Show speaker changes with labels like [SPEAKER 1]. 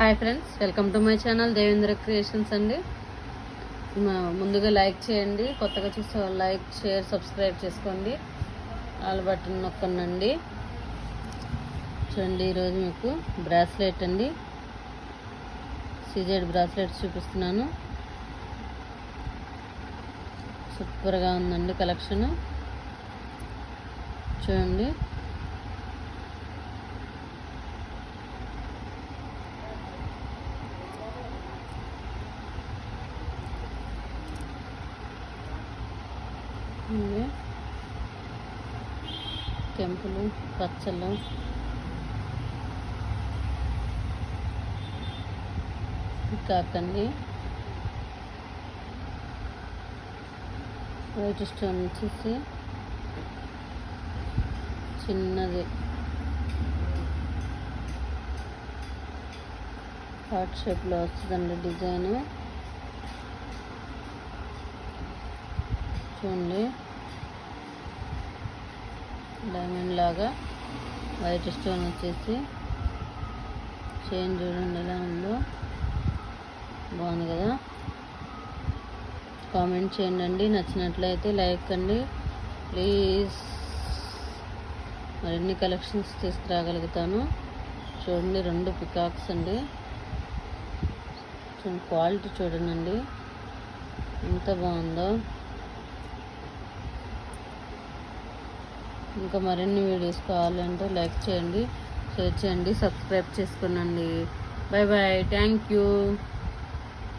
[SPEAKER 1] Hi friends, welcome to my channel Devendra creations అండి. ముందుగా like చేయండి, కొత్తగా చూసే వాళ్ళు లైక్, షేర్, సబ్స్క్రైబ్ చేసుకోండి, ఆల్ బటన్ నొక్కండి. చూడండి, ఈరోజు మీకు బ్రాస్లెట్ అండి, సీజెడ్ బ్రాస్లెట్ చూపిస్తున్నాను. సూపర్గా ఉందండి కలెక్షన్. చూడండి, కెంపులు, పచ్చలు, కాకండి, వైట్ స్టోన్ వచ్చేసి చిన్నది హార్ట్ షేప్లో వస్తుందండి డిజైన్. చూడండి, డైమండ్ లాగా వైట్ స్టోన్ వచ్చేసి చైన్ చూడండి ఎలా ఉందో, బాగుంది కదా. కామెంట్ చేయండి, నచ్చినట్లయితే లైక్ అండి ప్లీజ్. మరిన్ని కలెక్షన్స్ తీసుకురాగలుగుతాను. చూడండి, 2 పికాక్స్ అండి. చూడండి, క్వాలిటీ చూడండి ఎంత బాగుందో. ఇంకా మరిన్ని వీడియోస్ కావాలంటే లైక్ చేయండి, షేర్ చేయండి, సబ్స్క్రైబ్ చేసుకోండి. Bye bye, thank you.